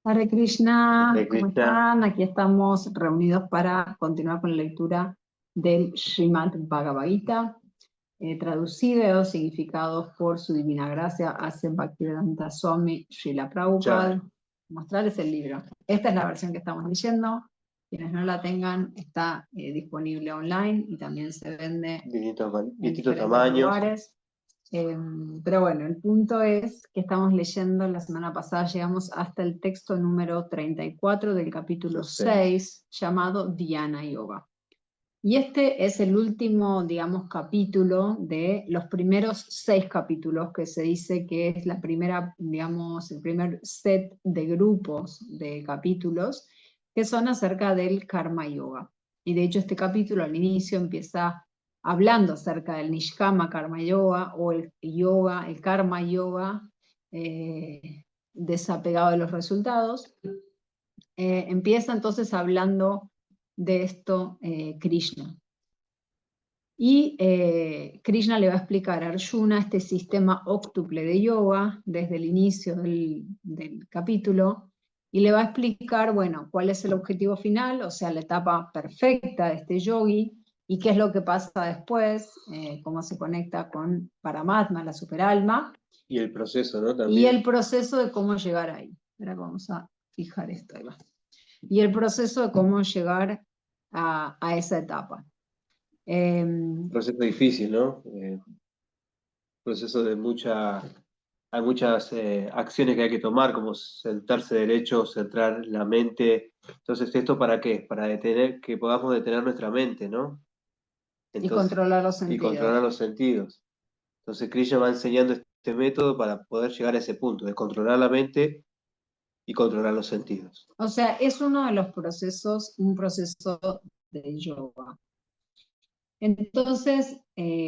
Hare Krishna, Hare ¿cómo Krishna. están? Aquí estamos reunidos para continuar con la lectura del Srimad Bhagavad Gita, traducido o significado por su divina gracia, hace Bhaktivedanta Swami Srila Prabhupada. Mostrarles el libro. Esta es la versión que estamos leyendo. Quienes no la tengan, está disponible online y también se vende en Distintos diferentes tamaños. lugares. Pero bueno, el punto es que estamos leyendo, la semana pasada llegamos hasta el texto número 34 del capítulo 6, llamado Dhyana Yoga. Y este es el último, digamos, capítulo de los primeros 6 capítulos, que se dice que es la primera, digamos, el primer set de grupos de capítulos que son acerca del Karma Yoga. Y de hecho este capítulo al inicio empieza hablando acerca del Nishkama Karma Yoga o el yoga, el Karma Yoga, desapegado de los resultados. Empieza entonces hablando de esto Krishna. Y Krishna le va a explicar a Arjuna este sistema óctuple de yoga desde el inicio del capítulo y le va a explicar, bueno, cuál es el objetivo final, o sea, la etapa perfecta de este yogi y qué es lo que pasa después, cómo se conecta con Paramatma, la superalma. Y el proceso, ¿no? También. Y el proceso de cómo llegar ahí. Ahora vamos a fijar esto, ahí va. Y el proceso de cómo llegar a esa etapa. Proceso difícil, ¿no? Proceso de hay muchas acciones que hay que tomar, como sentarse derecho, centrar la mente. Entonces, ¿esto para qué? Para que podamos detener nuestra mente, ¿no? Y Entonces, controlar los y sentidos. controlar los sentidos. Entonces, Krishna va enseñando este método para poder llegar a ese punto, de controlar la mente y controlar los sentidos. O sea, es uno de los procesos, un proceso de yoga. Entonces,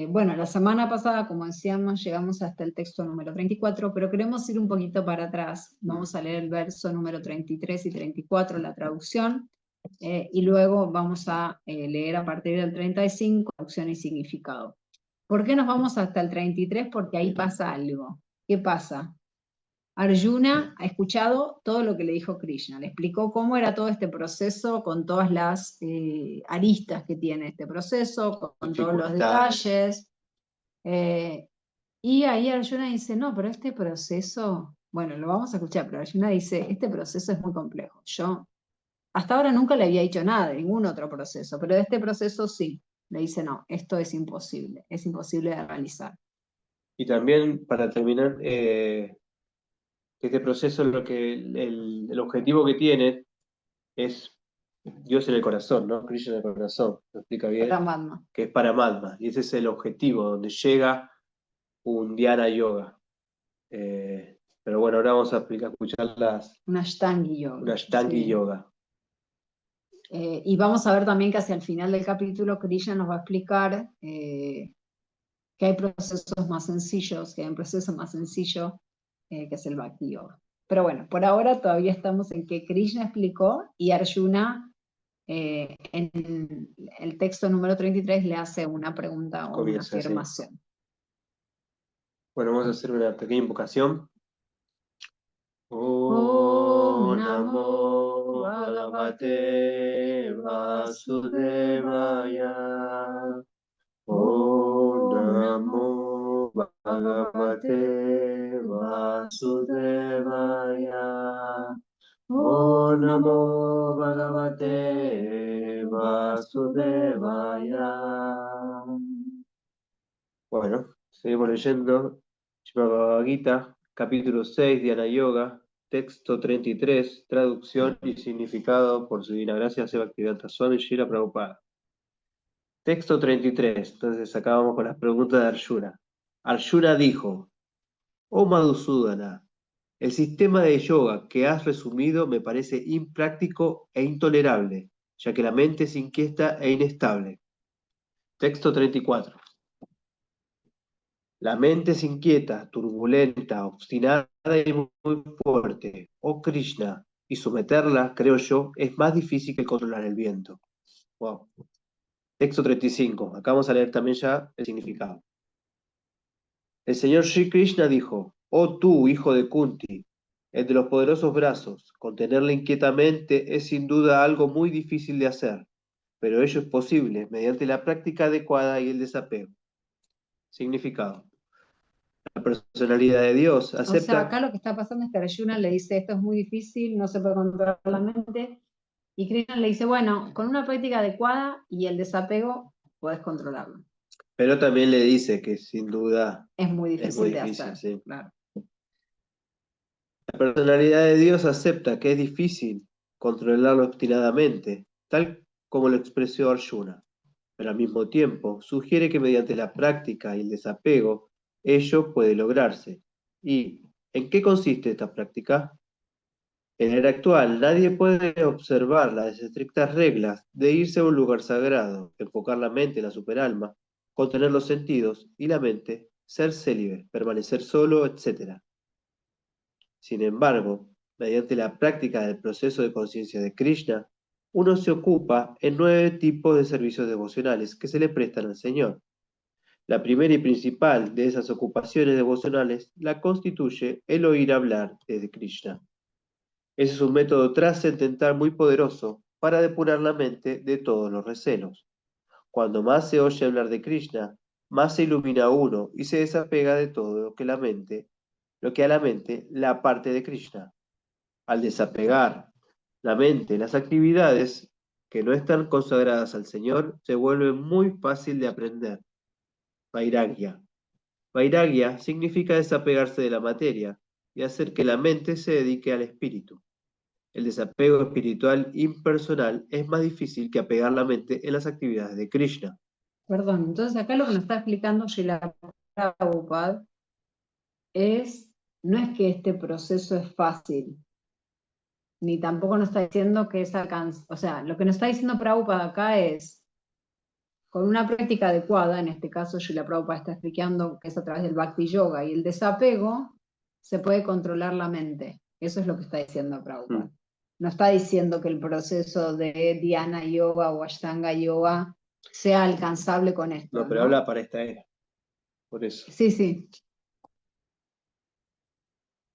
bueno, la semana pasada, como decíamos, llegamos hasta el texto número 34, pero queremos ir un poquito para atrás. Vamos a leer el verso número 33 y 34, la traducción, y luego vamos a leer a partir del 35, traducción y significado. ¿Por qué nos vamos hasta el 33? Porque ahí pasa algo. ¿Qué pasa? Arjuna ha escuchado todo lo que le dijo Krishna, le explicó cómo era todo este proceso con todas las aristas que tiene este proceso, con todos los detalles. Y ahí Arjuna dice, no, pero este proceso, bueno, lo vamos a escuchar, pero Arjuna dice, este proceso es muy complejo. Yo hasta ahora nunca le había dicho nada de ningún otro proceso, pero de este proceso sí. Le dice, no, esto es imposible de realizar. Y también, para terminar, este proceso, el objetivo que tiene es Dios en el corazón, ¿no? Krishna en el corazón, lo explica bien, Paramatma. que es Paramatma, y ese es el objetivo, donde llega un Dhyana Yoga. Pero bueno, ahora vamos a escuchar Un Ashtangi Yoga. un Ashtangi Sí. Yoga. Y vamos a ver también que hacia el final del capítulo Krishna nos va a explicar que hay procesos más sencillos, que hay un proceso más sencillo que es el Bhakti Yoga. Pero bueno, por ahora todavía estamos en que Krishna explicó y Arjuna en el texto número 33 le hace una pregunta o una afirmación. Bueno, vamos a hacer una pequeña invocación. Om Namo Bhagavate Vasudevaya. Om Namo Bhagavate Vasudevaya. Om Namo Bhagavate Vasudevaya. Bueno, seguimos leyendo Bhagavad Gita, capítulo 6, Dhyana Yoga, texto 33, traducción y significado por su divina gracia Bhaktivedanta Swami Srila Prabhupada. Texto 33, entonces acá vamos con las preguntas de Arjuna. Arjuna dijo, oh Madhusudana, el sistema de yoga que has resumido me parece impráctico e intolerable, ya que la mente es inquieta e inestable. Texto 34. La mente es inquieta, turbulenta, obstinada y muy fuerte. Oh Krishna, y someterla, creo yo, es más difícil que controlar el viento. Wow. Texto 35. Acá vamos a leer también ya el significado. El Señor Sri Krishna dijo, oh tú, hijo de Kunti, El de los poderosos brazos, contenerla inquietamente, es sin duda algo muy difícil de hacer, pero ello es posible mediante la práctica adecuada y el desapego. Significado. La personalidad de Dios O sea, acepta... acá lo que está pasando es que Arjuna le dice, esto es muy difícil, no se puede controlar la mente, y Krishna le dice, bueno, con una práctica adecuada y el desapego, puedes controlarlo. Pero también le dice que sin duda Es muy es muy difícil de difícil, hacer, sí. claro. La personalidad de Dios acepta que es difícil controlarlo obstinadamente, tal como lo expresó Arjuna, pero al mismo tiempo sugiere que mediante la práctica y el desapego, ello puede lograrse. ¿Y en qué consiste esta práctica? En la era actual, nadie puede observar las estrictas reglas de irse a un lugar sagrado, enfocar la mente en la superalma, contener los sentidos y la mente, ser célibe, permanecer solo, etc. Sin embargo, mediante la práctica del proceso de conciencia de Krishna, uno se ocupa en 9 tipos de servicios devocionales que se le prestan al Señor. La primera y principal de esas ocupaciones devocionales la constituye el oír hablar de Krishna. Ese es un método trascendental muy poderoso para depurar la mente de todos los recelos. Cuando más se oye hablar de Krishna, más se ilumina uno y se desapega de todo lo que a la mente la parte de Krishna. Al desapegar la mente, las actividades que no están consagradas al Señor se vuelven muy fácil de aprender. Vairagya. Vairagya significa desapegarse de la materia y hacer que la mente se dedique al espíritu. El desapego espiritual impersonal es más difícil que apegar la mente en las actividades de Krishna. Perdón, entonces acá lo que nos está explicando Srila Prabhupada no es que este proceso es fácil, ni tampoco nos está diciendo que es alcanzable. O sea, lo que nos está diciendo Prabhupada acá es, con una práctica adecuada, en este caso Srila Prabhupada está explicando que es a través del Bhakti Yoga y el desapego, se puede controlar la mente. Eso es lo que está diciendo Prabhupada. No está diciendo que el proceso de Dhyana Yoga o Ashtanga Yoga sea alcanzable con esto, No, pero ¿no? habla para esta era, por eso. Sí, sí.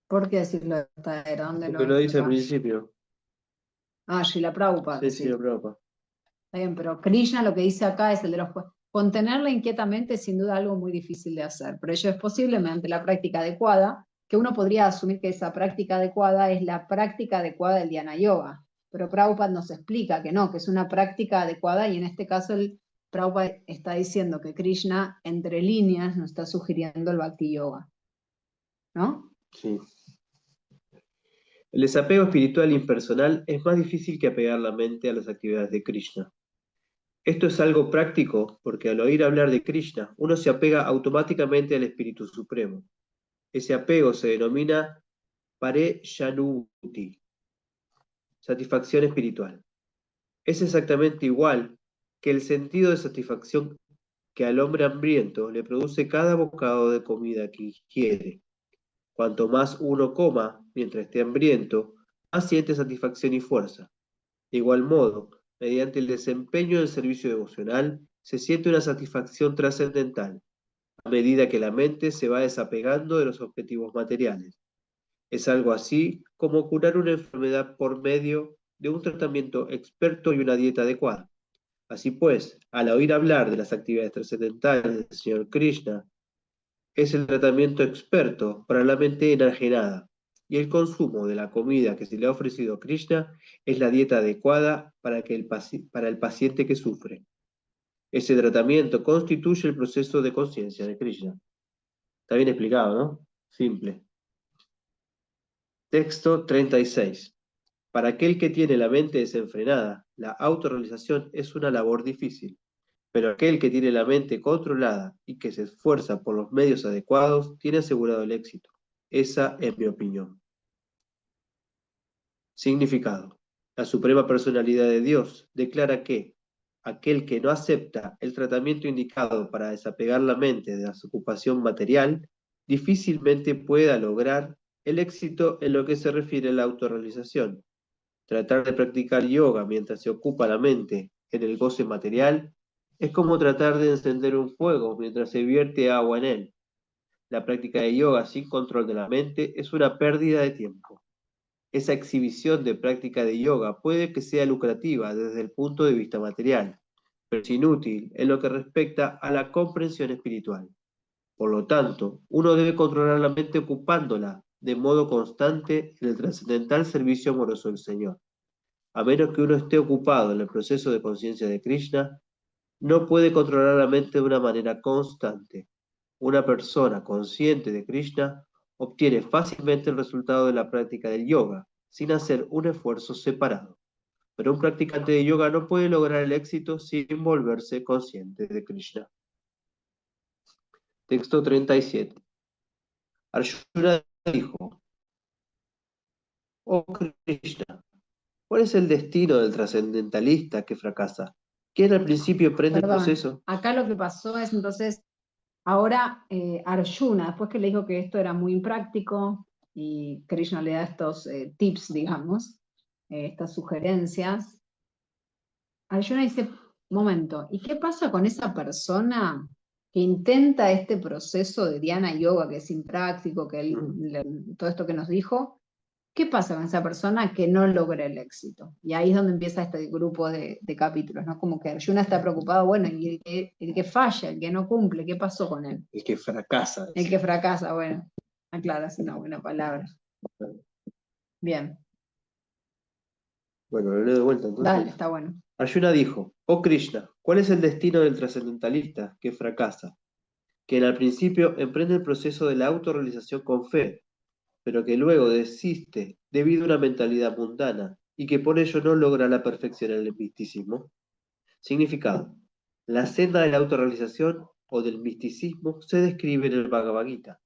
¿Por qué decirlo de esta era? ¿Dónde lo Porque lo ves dice al acá? principio. Ah, Srila Prabhupada, Sí, sí, lo sí. preocupa. Está bien, pero Krishna lo que dice acá es el de los... Contenerla inquietamente es sin duda algo muy difícil de hacer, pero ello es posible mediante la práctica adecuada, que uno podría asumir que esa práctica adecuada es la práctica adecuada del Dhyana Yoga. Pero Prabhupada nos explica que no, que es una práctica adecuada y en este caso el Prabhupada está diciendo que Krishna, entre líneas, nos está sugiriendo el Bhakti Yoga. ¿No? Sí. El desapego espiritual impersonal es más difícil que apegar la mente a las actividades de Krishna. Esto es algo práctico porque al oír hablar de Krishna, uno se apega automáticamente al Espíritu Supremo. Ese apego se denomina Pareyanubhuti, satisfacción espiritual. Es exactamente igual que el sentido de satisfacción que al hombre hambriento le produce cada bocado de comida que ingiere. Cuanto más uno coma mientras esté hambriento, más siente satisfacción y fuerza. De igual modo, mediante el desempeño del servicio devocional, se siente una satisfacción trascendental, a medida que la mente se va desapegando de los objetivos materiales. Es algo así como curar una enfermedad por medio de un tratamiento experto y una dieta adecuada. Así pues, al oír hablar de las actividades trascendentales del Señor Krishna, es el tratamiento experto para la mente enajenada, y el consumo de la comida que se le ha ofrecido Krishna es la dieta adecuada para el paciente que sufre. Ese tratamiento constituye el proceso de conciencia de Krishna. Está bien explicado, ¿no? Simple. Texto 36. Para aquel que tiene la mente desenfrenada, la autorrealización es una labor difícil, pero aquel que tiene la mente controlada y que se esfuerza por los medios adecuados tiene asegurado el éxito. Esa es mi opinión. Significado. La Suprema Personalidad de Dios declara que aquel que no acepta el tratamiento indicado para desapegar la mente de la ocupación material, difícilmente pueda lograr el éxito en lo que se refiere a la autorrealización. Tratar de practicar yoga mientras se ocupa la mente en el goce material es como tratar de encender un fuego mientras se vierte agua en él. La práctica de yoga sin control de la mente es una pérdida de tiempo. Esa exhibición de práctica de yoga puede que sea lucrativa desde el punto de vista material, pero es inútil en lo que respecta a la comprensión espiritual. Por lo tanto, uno debe controlar la mente ocupándola de modo constante en el trascendental servicio amoroso del Señor. A menos que uno esté ocupado en el proceso de conciencia de Krishna, no puede controlar la mente de una manera constante. Una persona consciente de Krishna obtiene fácilmente el resultado de la práctica del yoga, sin hacer un esfuerzo separado. Pero un practicante de yoga no puede lograr el éxito sin volverse consciente de Krishna. Texto 37. Arjuna dijo: Oh Krishna, ¿cuál es el destino del trascendentalista que fracasa? ¿Quién al principio emprende el Perdón, proceso? acá lo que pasó es entonces, ahora Arjuna, después que le dijo que esto era muy impráctico y Krishna le da estos tips, digamos, estas sugerencias, Arjuna dice, momento, ¿y qué pasa con esa persona que intenta este proceso de Dhyana Yoga, que es impráctico, todo esto que nos dijo? ¿Qué pasa con esa persona que no logra el éxito? Y ahí es donde empieza este grupo de capítulos, ¿no? Como que Arjuna está preocupado, bueno, y el que falla, el que no cumple, ¿qué pasó con él? El que fracasa. El que fracasa, bueno, aclara, es una buena palabra. Bien, Bueno, lo leo de vuelta entonces. dale, está bueno. Arjuna dijo: Oh Krishna, ¿cuál es el destino del trascendentalista que fracasa? Que al principio emprende el proceso de la autorrealización con fe, pero que luego desiste debido a una mentalidad mundana y que por ello no logra la perfección en el misticismo. Significado: la senda de la autorrealización o del misticismo se describe en el Bhagavad Gita.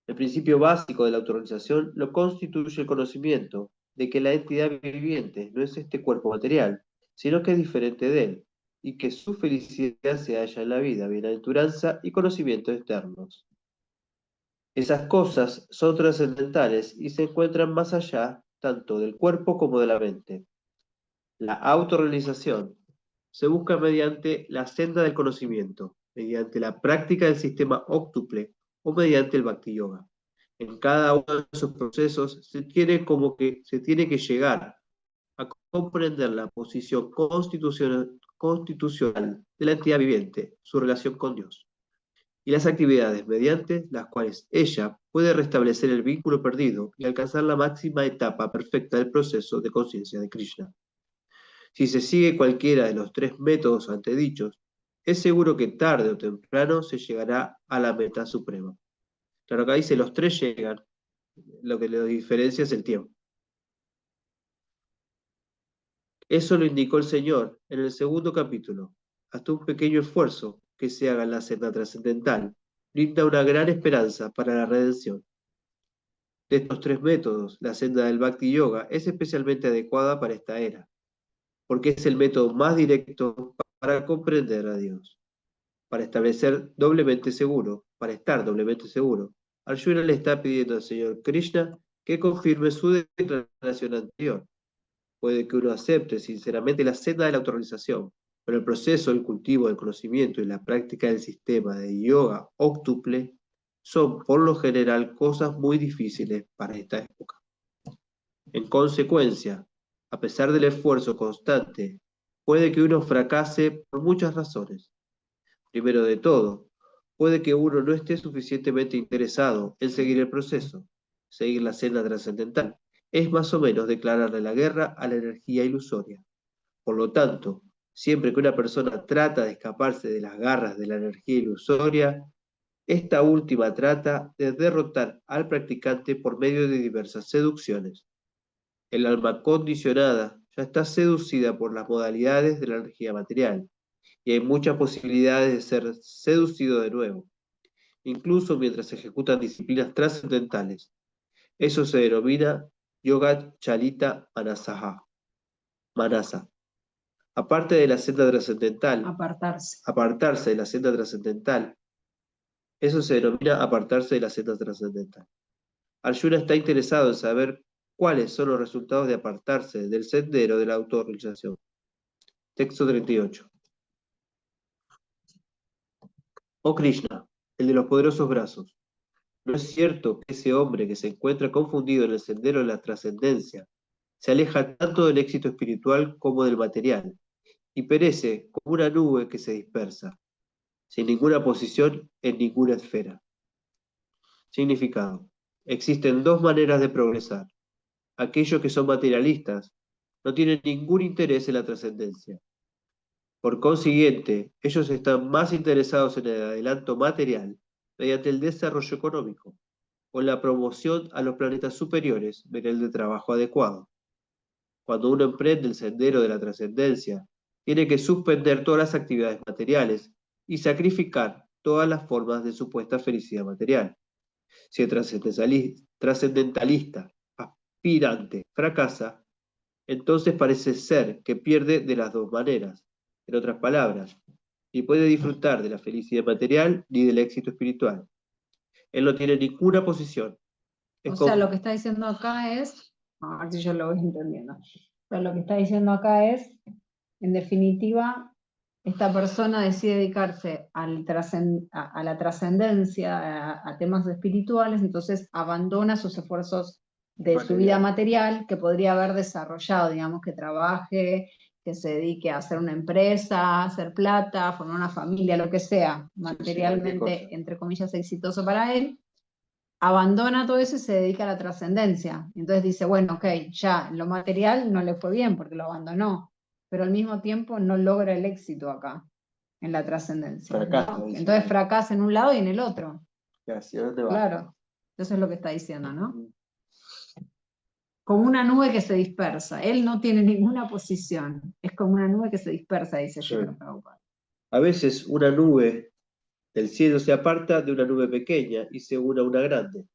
El principio básico de la autorrealización lo constituye el conocimiento de que la entidad viviente no es este cuerpo material, sino que es diferente de él, y que su felicidad se halla en la vida, bienaventuranza y conocimientos externos. Esas cosas son trascendentales y se encuentran más allá tanto del cuerpo como de la mente. La autorrealización se busca mediante la senda del conocimiento, mediante la práctica del sistema óctuple o mediante el Bhakti Yoga. En cada uno de esos procesos se tiene que llegar a comprender la posición constitucional de la entidad viviente, su relación con Dios, y las actividades mediante las cuales ella puede restablecer el vínculo perdido y alcanzar la máxima etapa perfecta del proceso de conciencia de Krishna. Si se sigue cualquiera de los tres métodos antedichos, es seguro que tarde o temprano se llegará a la meta suprema. Claro, acá dice los tres llegan, lo que lo diferencia es el tiempo. Eso lo indicó el Señor en el segundo capítulo. Hasta un pequeño esfuerzo que se haga en la senda trascendental brinda una gran esperanza para la redención. De estos tres métodos, la senda del Bhakti Yoga es especialmente adecuada para esta era, porque es el método más directo para comprender a Dios. Para estar doblemente seguro, Arjuna le está pidiendo al Señor Krishna que confirme su declaración anterior. Puede que uno acepte sinceramente la senda de la autorrealización, pero el proceso, el cultivo del conocimiento y la práctica del sistema de yoga óctuple son por lo general cosas muy difíciles para esta época. En consecuencia, a pesar del esfuerzo constante, puede que uno fracase por muchas razones. Primero de todo, puede que uno no esté suficientemente interesado en seguir el proceso, seguir la senda trascendental. Es más o menos declararle la guerra a la energía ilusoria. Por lo tanto, siempre que una persona trata de escaparse de las garras de la energía ilusoria, esta última trata de derrotar al practicante por medio de diversas seducciones. El alma condicionada ya está seducida por las modalidades de la energía material y hay muchas posibilidades de ser seducido de nuevo, incluso mientras se ejecutan disciplinas trascendentales. Eso se denomina Yoga Chalita Manasa. Aparte de la senda trascendental, apartarse de la senda trascendental, eso se denomina apartarse de la senda trascendental. Arjuna está interesado en saber cuáles son los resultados de apartarse del sendero de la autorrealización. Texto 38. Oh Krishna, el de los poderosos brazos, ¿No es cierto que ese hombre que se encuentra confundido en el sendero de la trascendencia se aleja tanto del éxito espiritual como del material y perece como una nube que se dispersa, sin ninguna posición en ninguna esfera? Significado. Existen dos maneras de progresar. Aquellos que son materialistas no tienen ningún interés en la trascendencia. Por consiguiente, ellos están más interesados en el adelanto material mediante el desarrollo económico o la promoción a los planetas superiores mediante el trabajo adecuado. Cuando uno emprende el sendero de la trascendencia, tiene que suspender todas las actividades materiales y sacrificar todas las formas de supuesta felicidad material. Si el trascendentalista aspirante fracasa, entonces parece ser que pierde de las dos maneras. En otras palabras, ni puede disfrutar de la felicidad material ni del éxito espiritual. Él no tiene ninguna posición. Es O sea, como... lo que está diciendo acá es, a ver si yo lo voy entendiendo. Pero lo que está diciendo acá es, en definitiva, esta persona decide dedicarse a la trascendencia, a temas espirituales, entonces abandona sus esfuerzos de su vida material que podría haber desarrollado, digamos, que trabaje, que se dedique a hacer una empresa, a hacer plata, a formar una familia, lo que sea, materialmente, entre comillas, exitoso para él. Abandona todo eso y se dedica a la trascendencia. Entonces dice, bueno, ok, ya en lo material no le fue bien porque lo abandonó, pero al mismo tiempo no logra el éxito acá, en la trascendencia, ¿no? Entonces fracasa en un lado y en el otro. ¿Hacia dónde va? Claro, eso es lo que está diciendo, ¿no? Como una nube que se dispersa. Él no tiene ninguna posición. Es como una nube que se dispersa, dice Srila Prabhupada. A veces una nube del cielo se aparta de una nube pequeña y se une a una grande.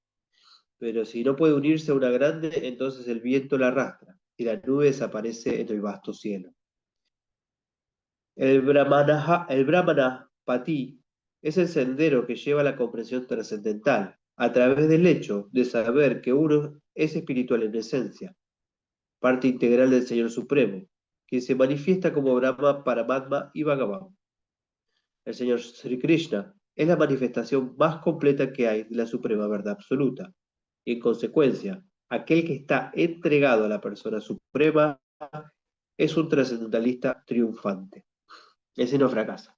Pero si no puede unirse a una grande, entonces el viento la arrastra y la nube desaparece en el vasto cielo. El Brahmana Pati es el sendero que lleva a la comprensión trascendental, a través del hecho de saber que uno es espiritual en esencia, parte integral del Señor Supremo, quien se manifiesta como Brahma, Paramatma y Bhagavan. El Señor Sri Krishna es la manifestación más completa que hay de la suprema verdad absoluta, y en consecuencia, aquel que está entregado a la persona suprema es un trascendentalista triunfante. Ese no fracasa.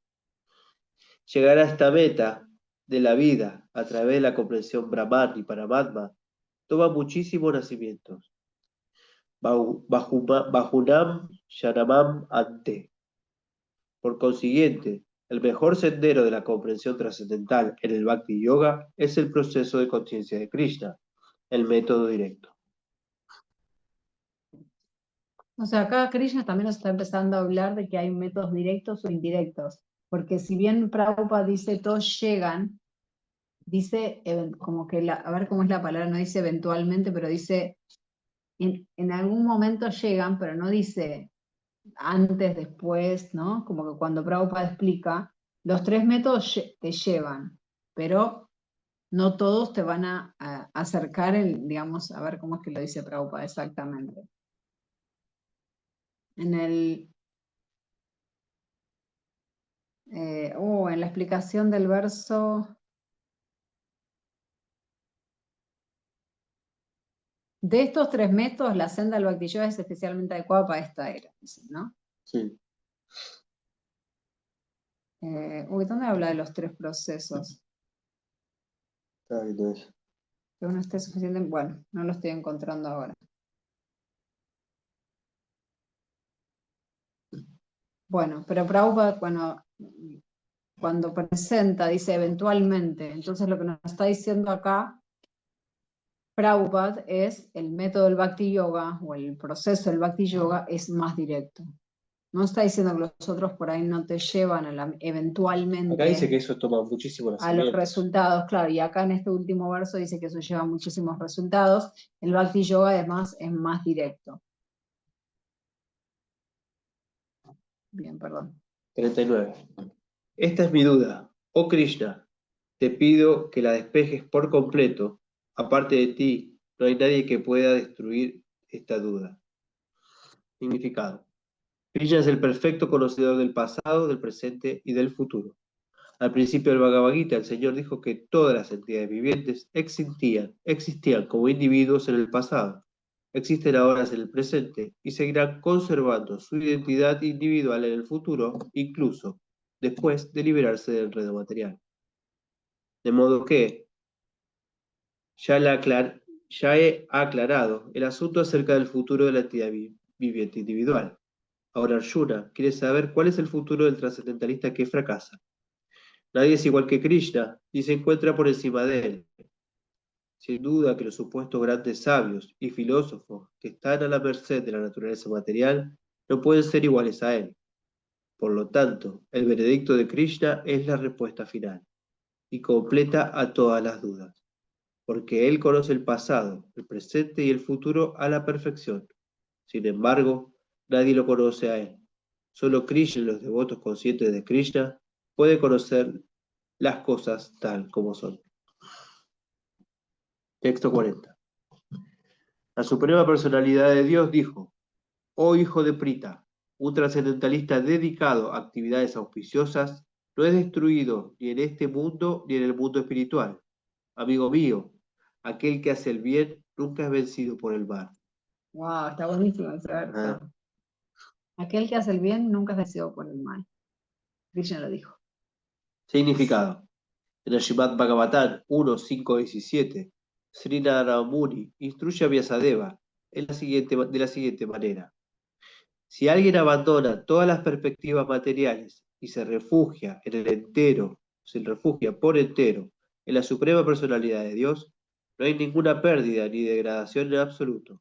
Llegar a esta meta de la vida a través de la comprensión Brahman y Paramatma toma muchísimos nacimientos. Bajunam Shanamam Ante. Por consiguiente, el mejor sendero de la comprensión trascendental en el Bhakti Yoga es el proceso de conciencia de Krishna, el método directo. O sea, acá Krishna también nos está empezando a hablar de que hay métodos directos o indirectos, porque si bien Prabhupada dice todos llegan, dice como que, a ver cómo es la palabra, no dice eventualmente, pero dice en algún momento llegan, pero no dice antes, después, ¿no? Como que cuando Prabhupada explica, los tres métodos te llevan, pero no todos te van a acercar, digamos, a ver cómo es que lo dice Prabhupada exactamente. En en la explicación del verso, de estos tres métodos, la senda del Bhakti Yoga es especialmente adecuada para esta era, ¿no? Sí. ¿Dónde habla de los tres procesos? Que uno esté suficiente, bueno, no lo estoy encontrando ahora. Bueno, pero Prabhupada cuando presenta, dice eventualmente, entonces lo que nos está diciendo acá Prabhupada es el método del Bhakti Yoga o el proceso del Bhakti Yoga es más directo. No está diciendo que los otros por ahí no te llevan eventualmente. Acá dice que eso toma muchísimos a los nacimientos. resultados, claro, y acá en este último verso dice que eso lleva muchísimos resultados. El Bhakti Yoga además es más directo. Bien, perdón. 39. Esta es mi duda. Oh Krishna, te pido que la despejes por completo. Aparte de ti, no hay nadie que pueda destruir esta duda. Significado. Krishna es el perfecto conocedor del pasado, del presente y del futuro. Al principio del Bhagavad Gita, el Señor dijo que todas las entidades vivientes existían como individuos en el pasado, existen ahora en el presente y seguirán conservando su identidad individual en el futuro, incluso después de liberarse del enredo material. De modo que ya he aclarado el asunto acerca del futuro de la entidad viviente individual. Ahora Arjuna quiere saber cuál es el futuro del trascendentalista que fracasa. Nadie es igual que Krishna ni se encuentra por encima de él. Sin duda que los supuestos grandes sabios y filósofos que están a la merced de la naturaleza material no pueden ser iguales a él. Por lo tanto, el veredicto de Krishna es la respuesta final y completa a todas las dudas, porque él conoce el pasado, el presente y el futuro a la perfección. Sin embargo, nadie lo conoce a él. Solo Krishna y los devotos conscientes de Krishna pueden conocer las cosas tal como son. Texto 40. La Suprema Personalidad de Dios dijo: Oh hijo de Prita, un trascendentalista dedicado a actividades auspiciosas no es destruido ni en este mundo ni en el mundo espiritual. Amigo mío, aquel que hace el bien nunca es vencido por el mal. Wow, está buenísimo ese verso. Ah. Aquel que hace el bien nunca es vencido por el mal. Krishna lo dijo. Significado. En el Srimad Bhagavatam 1.5.17, Sri Narada Muni instruye a Vyasadeva de la siguiente manera. Si alguien abandona todas las perspectivas materiales y se refugia por entero en la suprema personalidad de Dios, no hay ninguna pérdida ni degradación en absoluto.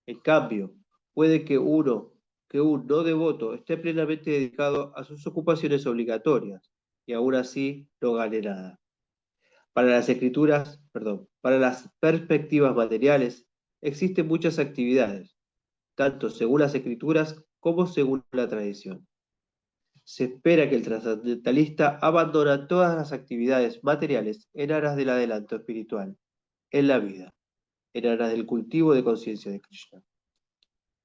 En cambio, puede que un no devoto esté plenamente dedicado a sus ocupaciones obligatorias y aún así no gane nada. Para las perspectivas materiales existen muchas actividades, tanto según las escrituras como según la tradición. Se espera que el trascendentalista abandona todas las actividades materiales en aras del adelanto espiritual, en la vida, en aras del cultivo de conciencia de Krishna.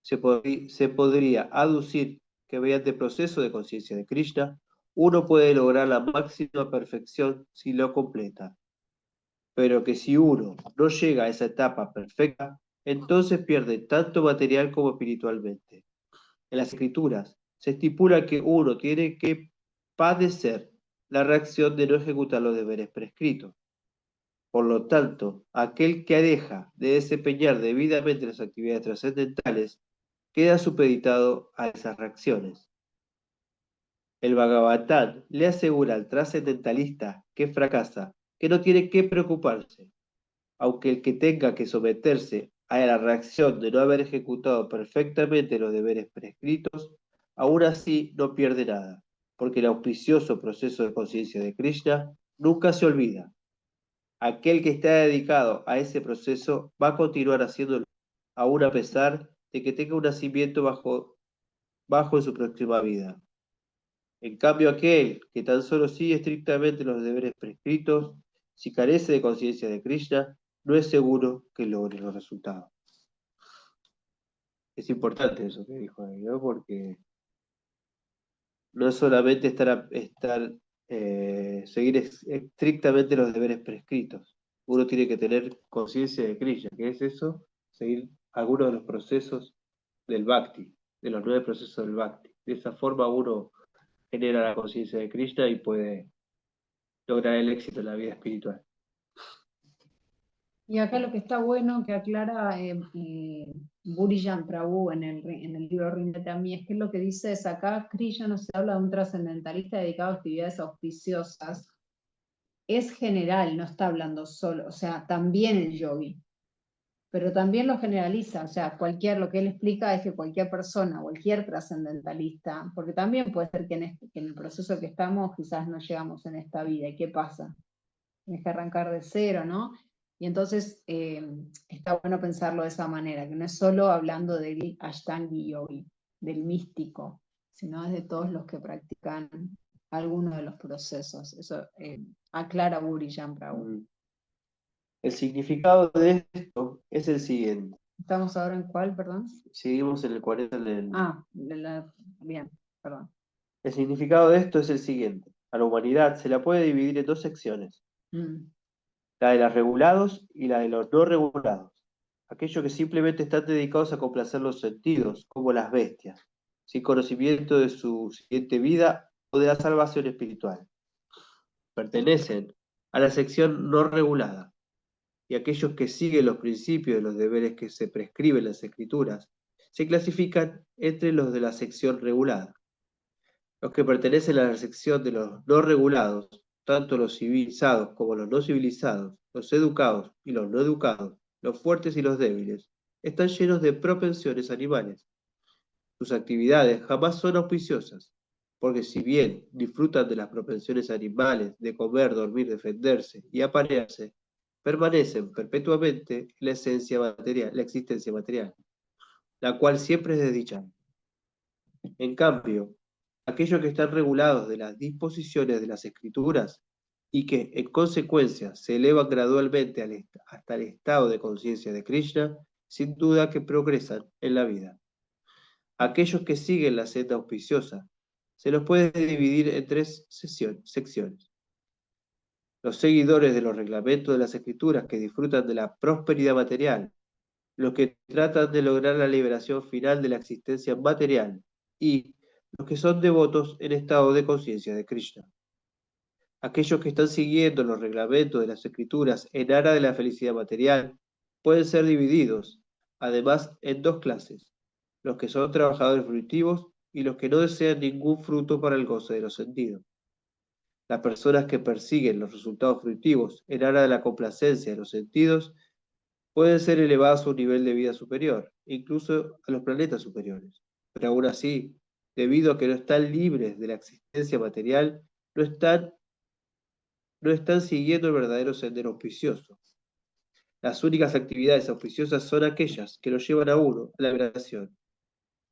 Se podría aducir que mediante el proceso de conciencia de Krishna, uno puede lograr la máxima perfección si lo completa, pero que si uno no llega a esa etapa perfecta, entonces pierde tanto material como espiritualmente. En las escrituras se estipula que uno tiene que padecer la reacción de no ejecutar los deberes prescritos. Por lo tanto, aquel que deja de desempeñar debidamente las actividades trascendentales queda supeditado a esas reacciones. El Bhagavatam le asegura al trascendentalista que fracasa que no tiene que preocuparse, aunque el que tenga que someterse a la reacción de no haber ejecutado perfectamente los deberes prescritos, aún así no pierde nada, porque el auspicioso proceso de conciencia de Krishna nunca se olvida. Aquel que está dedicado a ese proceso va a continuar haciéndolo, aún a pesar de que tenga un nacimiento bajo en su próxima vida. En cambio, aquel que tan solo sigue estrictamente los deberes prescritos, si carece de conciencia de Krishna, no es seguro que logre los resultados. Es importante eso que dijo ahí, ¿no? Porque no es solamente seguir estrictamente los deberes prescritos. Uno tiene que tener conciencia de Krishna. ¿Qué es eso? Seguir algunos de los procesos del Bhakti, de los 9 procesos del Bhakti. De esa forma uno genera la conciencia de Krishna y puede lograr el éxito en la vida espiritual. Y acá lo que está bueno que aclara Burijan Prabhu en el libro Ríndete a mí, es que lo que dice es acá, Krishna no se habla de un trascendentalista dedicado a actividades auspiciosas, es general, no está hablando solo, o sea, también el yogi, pero también lo generaliza, o sea, lo que él explica es que cualquier persona, cualquier trascendentalista, porque también puede ser que en el proceso que estamos quizás no llegamos en esta vida, ¿y qué pasa? Tienes que arrancar de cero, ¿no? Y entonces está bueno pensarlo de esa manera, que no es solo hablando del Ashtangi Yogi, del místico, sino es de todos los que practican alguno de los procesos. Eso aclara Burijan Prabhu. El significado de esto es el siguiente. ¿Estamos ahora en cuál, perdón? Seguimos en el 40. Ah, bien, perdón. El significado de esto es el siguiente. a la humanidad se la puede dividir en dos secciones, Mm. la de los regulados y la de los no regulados, aquellos que simplemente están dedicados a complacer los sentidos, como las bestias, sin conocimiento de su siguiente vida o de la salvación espiritual. Pertenecen a la sección no regulada, y aquellos que siguen los principios de los deberes que se prescriben en las Escrituras se clasifican entre los de la sección regulada. Los que pertenecen a la sección de los no regulados, tanto los civilizados como los no civilizados, los educados y los no educados, los fuertes y los débiles, están llenos de propensiones animales. Sus actividades jamás son auspiciosas, porque si bien disfrutan de las propensiones animales de comer, dormir, defenderse y aparearse, permanecen perpetuamente en la esencia material, la existencia material, la cual siempre es desdichada. En cambio, aquellos que están regulados de las disposiciones de las Escrituras y que, en consecuencia, se elevan gradualmente hasta el estado de conciencia de Krishna, sin duda que progresan en la vida. Aquellos que siguen la senda auspiciosa se los puede dividir en tres secciones. Los seguidores de los reglamentos de las Escrituras que disfrutan de la prosperidad material, los que tratan de lograr la liberación final de la existencia material y los que son devotos en estado de conciencia de Krishna. Aquellos que están siguiendo los reglamentos de las Escrituras en aras de la felicidad material pueden ser divididos, además, en dos clases: los que son trabajadores fruitivos y los que no desean ningún fruto para el goce de los sentidos. Las personas que persiguen los resultados fruitivos en aras de la complacencia de los sentidos pueden ser elevadas a un nivel de vida superior, incluso a los planetas superiores. Pero aún así, debido a que no están libres de la existencia material, no están siguiendo el verdadero sendero auspicioso. Las únicas actividades auspiciosas son aquellas que lo llevan a uno a la liberación.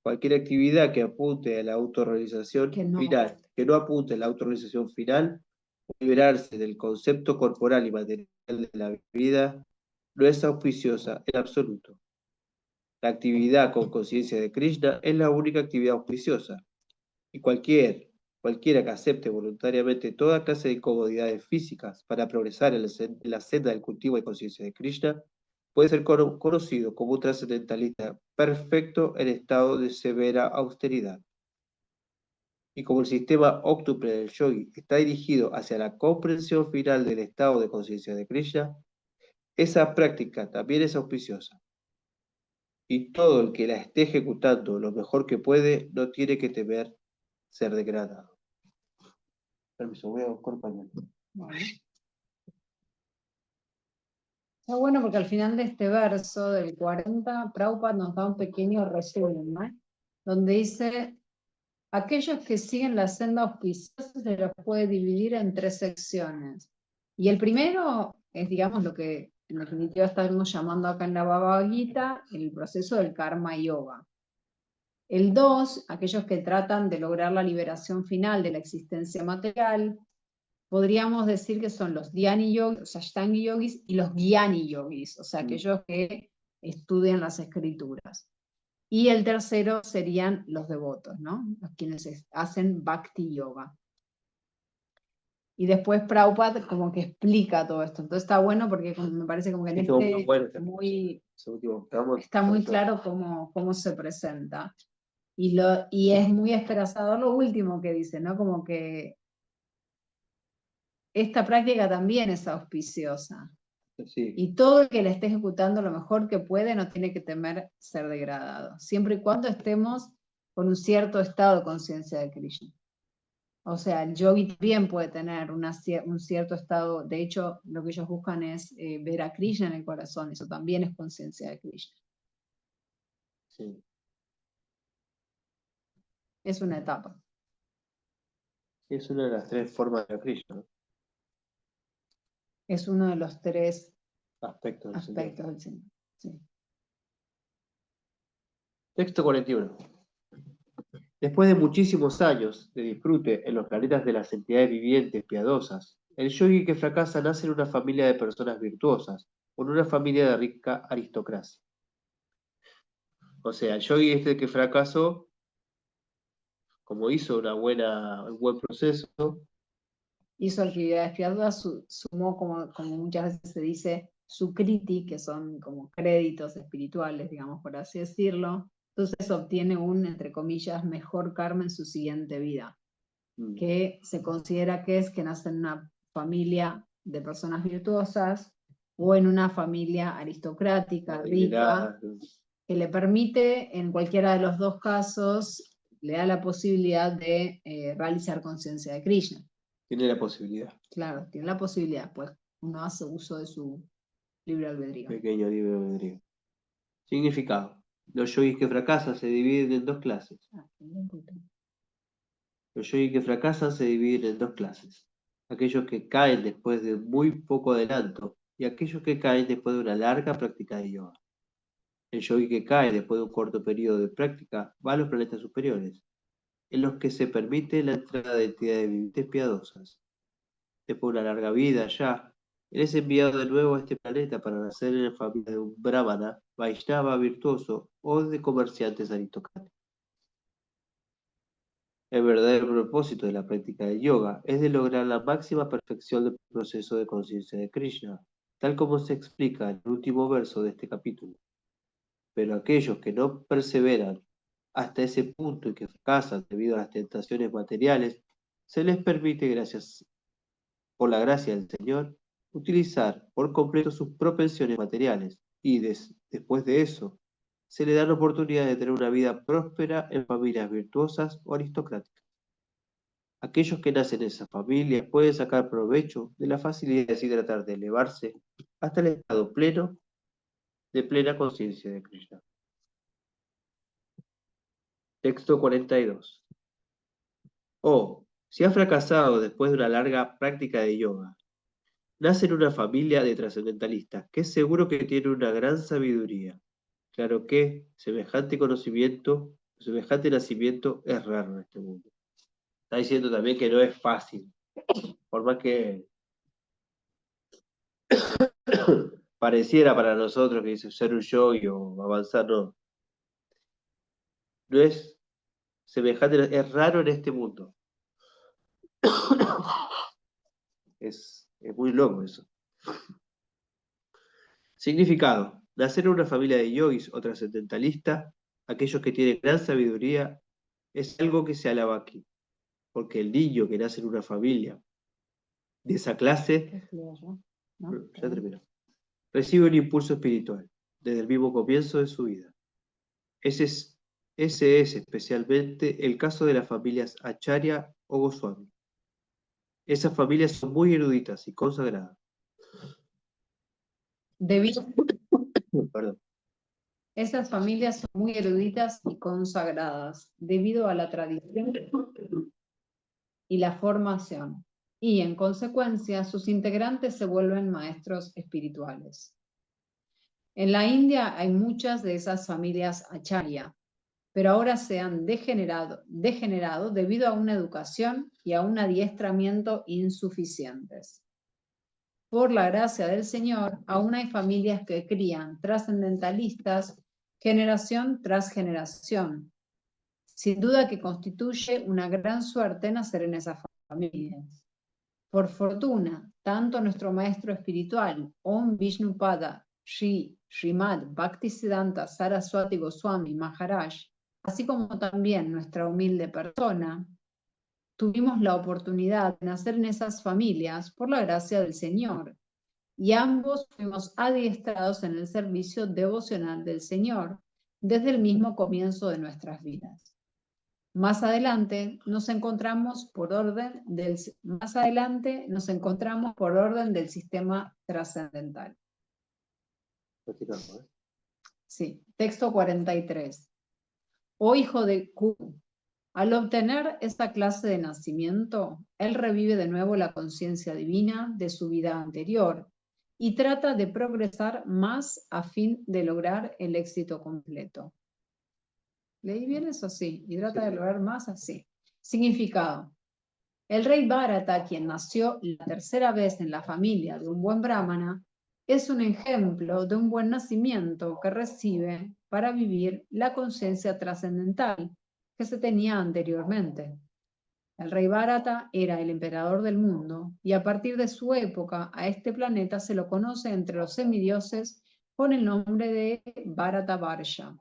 Cualquier actividad que apunte a la autorrealización final, que no apunte a la autorrealización final, liberarse del concepto corporal y material de la vida, no es auspiciosa en absoluto. La actividad con conciencia de Krishna es la única actividad auspiciosa, y cualquiera que acepte voluntariamente toda clase de incomodidades físicas para progresar en la senda del cultivo de conciencia de Krishna, puede ser conocido como un trascendentalista perfecto en estado de severa austeridad. Y como el sistema óctuple del yogi está dirigido hacia la comprensión final del estado de conciencia de Krishna, esa práctica también es auspiciosa. Y todo el que la esté ejecutando lo mejor que puede no tiene que temer ser degradado. Permiso, voy a buscar pañuelo. Bueno. Está bueno porque al final de este verso del 40, Prabhupada nos da un pequeño resumen, ¿no? Donde dice: aquellos que siguen la senda auspiciosa se los puede dividir en tres secciones. Y el primero es, digamos, lo que en definitiva estamos llamando acá en la Bhagavad Gita el proceso del karma yoga. El 2, aquellos que tratan de lograr la liberación final de la existencia material, podríamos decir que son los dhyani yogis, los ashtangi yogis y los gyani yogis, o sea, aquellos que estudian las escrituras. Y el tercero serían los devotos, ¿no? Los quienes hacen bhakti yoga. Y después Prabhupada como que explica todo esto. Entonces está bueno porque me parece como que en está muy claro cómo se presenta. Y es muy esperanzador lo último que dice, ¿no? Como que esta práctica también es auspiciosa. Sí. Y todo el que la esté ejecutando lo mejor que puede no tiene que temer ser degradado, siempre y cuando estemos con un cierto estado de conciencia de Krishna. O sea, el yogi también puede tener un cierto estado, de hecho, lo que ellos buscan es ver a Krishna en el corazón, eso también es conciencia de Krishna. Sí. Es una etapa. Es una de las tres formas de Krishna, ¿no? Es uno de los tres aspectos del Señor. Sí. Texto 41. Después de muchísimos años de disfrute en los planetas de las entidades vivientes piadosas, el yogi que fracasa nace en una familia de personas virtuosas, o en una familia de rica aristocracia. O sea, el yogi este que fracasó, como hizo un buen proceso, hizo actividades piadosas, sumó, como muchas veces se dice, su kriti, que son como créditos espirituales, digamos, por así decirlo. Entonces obtiene un, entre comillas, mejor karma en su siguiente vida, que se considera que es que nace en una familia de personas virtuosas o en una familia aristocrática, rica, que le permite, en cualquiera de los dos casos, le da la posibilidad de realizar conciencia de Krishna. Tiene la posibilidad. Claro, tiene la posibilidad, pues uno hace uso de su libre albedrío. Pequeño libre albedrío. Significado. Los yogis que fracasan se dividen en dos clases. Los yogis que fracasan se dividen en dos clases. Aquellos que caen después de muy poco adelanto y aquellos que caen después de una larga práctica de yoga. El yogi que cae después de un corto periodo de práctica va a los planetas superiores, en los que se permite la entrada de entidades vivientes piadosas. Después de una larga vida allá, él es enviado de nuevo a este planeta para nacer en la familia de un brahmana, vaishnava virtuoso o de comerciantes aristocráticos. El verdadero propósito de la práctica de yoga es de lograr la máxima perfección del proceso de conciencia de Krishna, tal como se explica en el último verso de este capítulo. Pero aquellos que no perseveran hasta ese punto y que fracasan debido a las tentaciones materiales, se les permite, gracias por la gracia del Señor, utilizar por completo sus propensiones materiales y después de eso, se le da la oportunidad de tener una vida próspera en familias virtuosas o aristocráticas. Aquellos que nacen en esas familias pueden sacar provecho de la facilidad y tratar de elevarse hasta el estado pleno de plena conciencia de Krishna. Texto 42. Si ha fracasado después de una larga práctica de yoga, nace en una familia de trascendentalistas, que es seguro que tiene una gran sabiduría. Claro que semejante conocimiento, semejante nacimiento es raro en este mundo. Está diciendo también que no es fácil, por más que pareciera para nosotros que dice ser un yogi o avanzar, no. No es semejante, es raro en este mundo. Es muy loco eso. Significado. Nacer en una familia de yogis o trascendentalistas, aquellos que tienen gran sabiduría, es algo que se alaba aquí. Porque el niño que nace en una familia de esa clase, ya terminó, recibe un impulso espiritual desde el mismo comienzo de su vida. Ese es especialmente el caso de las familias Acharya o Goswami. Esas familias son muy eruditas y consagradas. Esas familias son muy eruditas y consagradas debido a la tradición y la formación, y en consecuencia sus integrantes se vuelven maestros espirituales. En la India hay muchas de esas familias acharya, pero ahora se han degenerado debido a una educación y a un adiestramiento insuficientes. Por la gracia del Señor, aún hay familias que crían trascendentalistas generación tras generación. Sin duda que constituye una gran suerte nacer en esas familias. Por fortuna, tanto nuestro maestro espiritual, Om Vishnupada Srimad Bhaktisiddhanta Saraswati Goswami Maharaj, así como también nuestra humilde persona, tuvimos la oportunidad de nacer en esas familias por la gracia del Señor, y ambos fuimos adiestrados en el servicio devocional del Señor desde el mismo comienzo de nuestras vidas. Más adelante nos encontramos por orden del sistema trascendental. Sí, texto 43. Oh hijo de Ku, al obtener esta clase de nacimiento, él revive de nuevo la conciencia divina de su vida anterior y trata de progresar más a fin de lograr el éxito completo. ¿Leí bien eso? Sí, y trata de lograr más así. Significado. El rey Bharata, quien nació la tercera vez en la familia de un buen brahmana, es un ejemplo de un buen nacimiento que recibe para vivir la conciencia trascendental que se tenía anteriormente. El rey Bharata era el emperador del mundo y a partir de su época a este planeta se lo conoce entre los semidioses con el nombre de Bharata Varsha.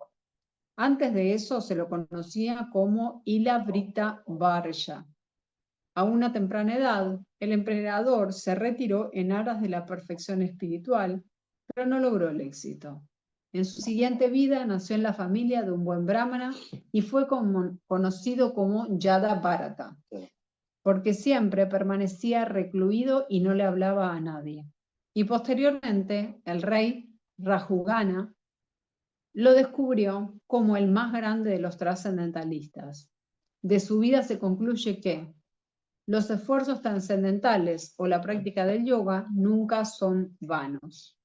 Antes de eso se lo conocía como Ilavrita Varsha. A una temprana edad, el emperador se retiró en aras de la perfección espiritual, pero no logró el éxito. En su siguiente vida nació en la familia de un buen brahmana y fue conocido como Yada Bharata, porque siempre permanecía recluido y no le hablaba a nadie. Y posteriormente, el rey Rajugana lo descubrió como el más grande de los trascendentalistas. De su vida se concluye que los esfuerzos trascendentales o la práctica del yoga nunca son vanos.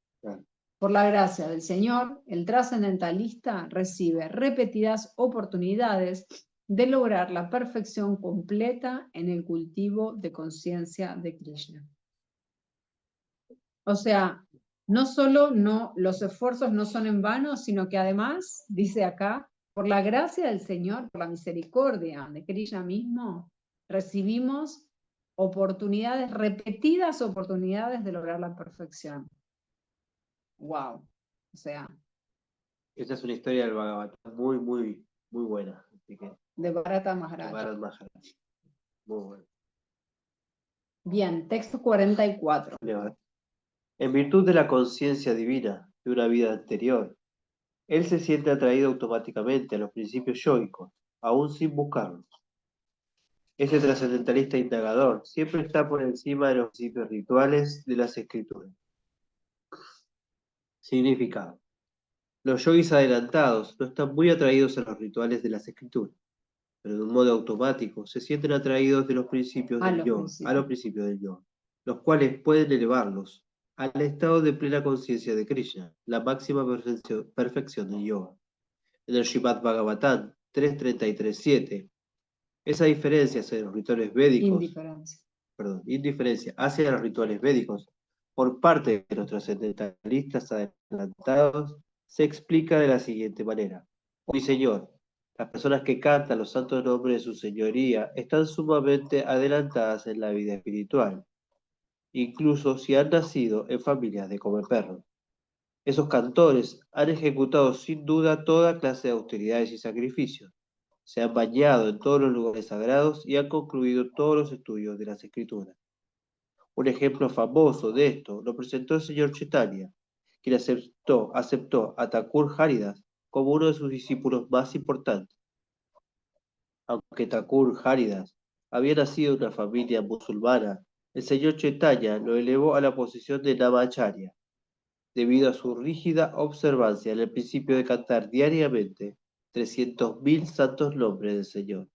Por la gracia del Señor, el trascendentalista recibe repetidas oportunidades de lograr la perfección completa en el cultivo de conciencia de Krishna. O sea, no solo los esfuerzos no son en vano, sino que además, dice acá, por la gracia del Señor, por la misericordia de Krishna mismo, recibimos oportunidades, repetidas oportunidades de lograr la perfección. Wow. O sea. Esta es una historia del Bhagavatam muy, muy, muy buena. Así que, De Bharata Maharaj. de Bharat Maharaj. Muy bueno. Bien, texto 44. En virtud de la conciencia divina de una vida anterior, él se siente atraído automáticamente a los principios yógicos, aún sin buscarlos. Ese trascendentalista indagador siempre está por encima de los principios rituales de las escrituras. Significado. Los yogis adelantados no están muy atraídos a los rituales de las escrituras, pero de un modo automático se sienten atraídos de los principios del yoga, a los principios del yoga, los cuales pueden elevarlos al estado de plena conciencia de Krishna, la máxima perfección del yoga. En el Srimad Bhagavatam 3.33.7, esa diferencia hacia los rituales védicos, indiferencia hacia los rituales védicos por parte de los trascendentalistas adelantados se explica de la siguiente manera. Mi Señor, las personas que cantan los santos nombres de su Señoría están sumamente adelantadas en la vida espiritual, incluso si han nacido en familias de comeperros. Esos cantores han ejecutado sin duda toda clase de austeridades y sacrificios, se han bañado en todos los lugares sagrados y han concluido todos los estudios de las escrituras. Un ejemplo famoso de esto lo presentó el señor Chaitanya, quien aceptó a Thakur Haridas como uno de sus discípulos más importantes. Aunque Thakur Haridas había nacido en una familia musulmana, el señor Chaitanya lo elevó a la posición de Namacharya, debido a su rígida observancia en el principio de cantar diariamente 300.000 santos nombres del Señor.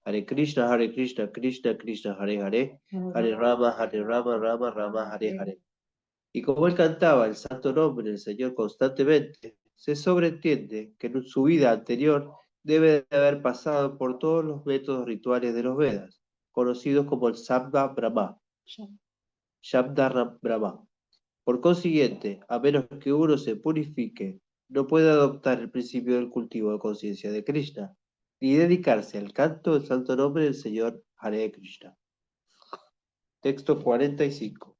Hare Krishna, Krishna Krishna, Hare Hare, Hare Rama, Rama Rama, Hare Hare. Y como él cantaba el santo nombre del Señor constantemente, se sobreentiende que en su vida anterior debe de haber pasado por todos los métodos rituales de los Vedas, conocidos como el Shabda Brahma. Shabda Brahma. Por consiguiente, a menos que uno se purifique, no puede adoptar el principio del cultivo de conciencia de Krishna, ni dedicarse al canto del santo nombre del Señor Hare Krishna. Texto 45.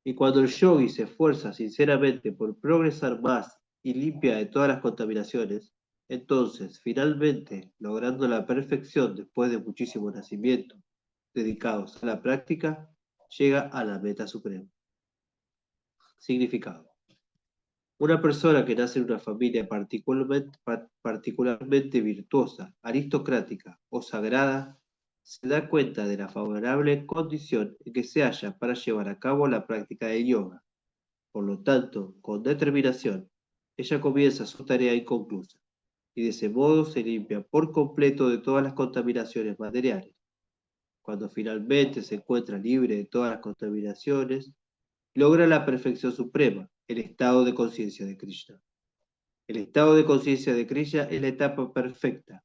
Y cuando el yogi se esfuerza sinceramente por progresar más y limpia de todas las contaminaciones, entonces, finalmente, logrando la perfección después de muchísimos nacimientos dedicados a la práctica, llega a la meta suprema. Significado. Una persona que nace en una familia particularmente virtuosa, aristocrática o sagrada, se da cuenta de la favorable condición en que se halla para llevar a cabo la práctica del yoga. Por lo tanto, con determinación, ella comienza su tarea inconclusa y de ese modo se limpia por completo de todas las contaminaciones materiales. Cuando finalmente se encuentra libre de todas las contaminaciones, logra la perfección suprema, el estado de conciencia de Krishna. El estado de conciencia de Krishna es la etapa perfecta,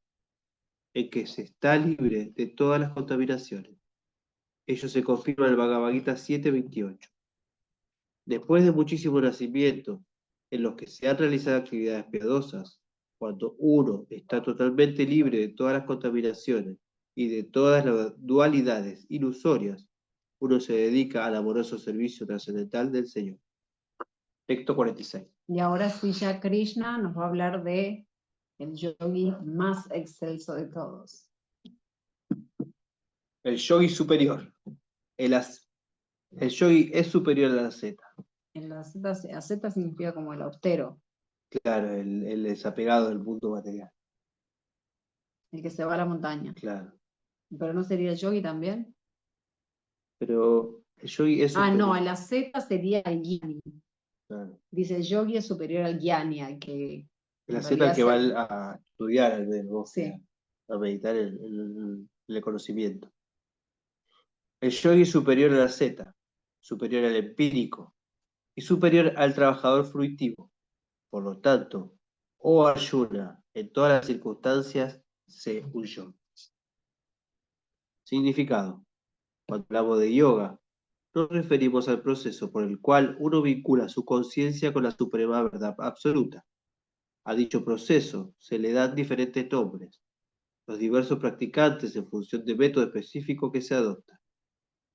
en que se está libre de todas las contaminaciones. Ello se confirma en el Bhagavad Gita 7.28. Después de muchísimos nacimientos, en los que se han realizado actividades piadosas, cuando uno está totalmente libre de todas las contaminaciones y de todas las dualidades ilusorias, uno se dedica al amoroso servicio trascendental del Señor. Texto 46. Y ahora sí ya Krishna nos va a hablar de el yogi más excelso de todos. El yogi superior. El yogi es superior a la asceta. En la asceta significa como el austero, Claro, el desapegado del mundo material. el que se va a la montaña. Claro. ¿Pero no sería el yogi también? Pero el yogi es superior. No, el asceta sería el gyani. Claro. Dice el yogi es superior al gyani, al que... El asceta que va a estudiar al menos, sí. a meditar en el conocimiento. El yogi es superior al asceta, superior al empírico y superior al trabajador fruitivo. Por lo tanto, oh Arjuna, en todas las circunstancias, sé un yogi. Significado. Cuando hablamos de yoga, nos referimos al proceso por el cual uno vincula su conciencia con la suprema verdad absoluta. A dicho proceso se le dan diferentes nombres, los diversos practicantes en función del método específico que se adopta.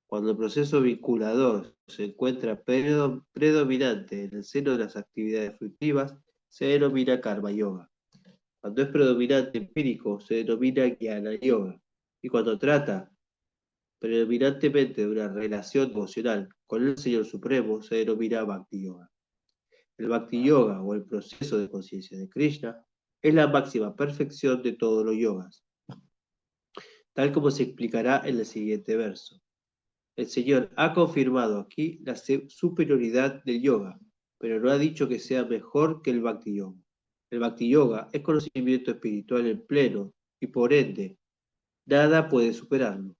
Cuando el proceso vinculador se encuentra predominante en el seno de las actividades fructivas, se denomina karma yoga. Cuando es predominante empírico, se denomina jnana yoga. Y cuando trata predominantemente de una relación emocional con el Señor Supremo, se denomina Bhakti Yoga. El Bhakti Yoga, o el proceso de conciencia de Krishna, es la máxima perfección de todos los yogas, tal como se explicará en el siguiente verso. El Señor ha confirmado aquí la superioridad del yoga, pero no ha dicho que sea mejor que el Bhakti Yoga. El Bhakti Yoga es conocimiento espiritual en pleno y por ende, nada puede superarlo.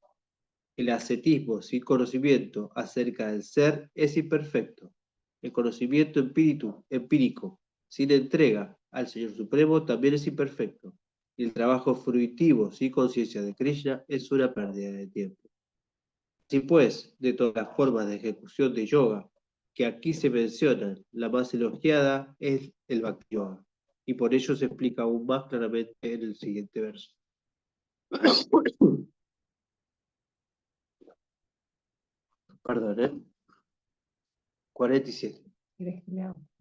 El ascetismo sin conocimiento acerca del ser es imperfecto. El conocimiento empírico sin entrega al Señor Supremo también es imperfecto. Y el trabajo fruitivo sin conciencia de Krishna es una pérdida de tiempo. Así pues, de todas las formas de ejecución de yoga que aquí se mencionan, la más elogiada es el Bhakti Yoga. Y por ello se explica aún más claramente en el siguiente verso. Perdón, 47.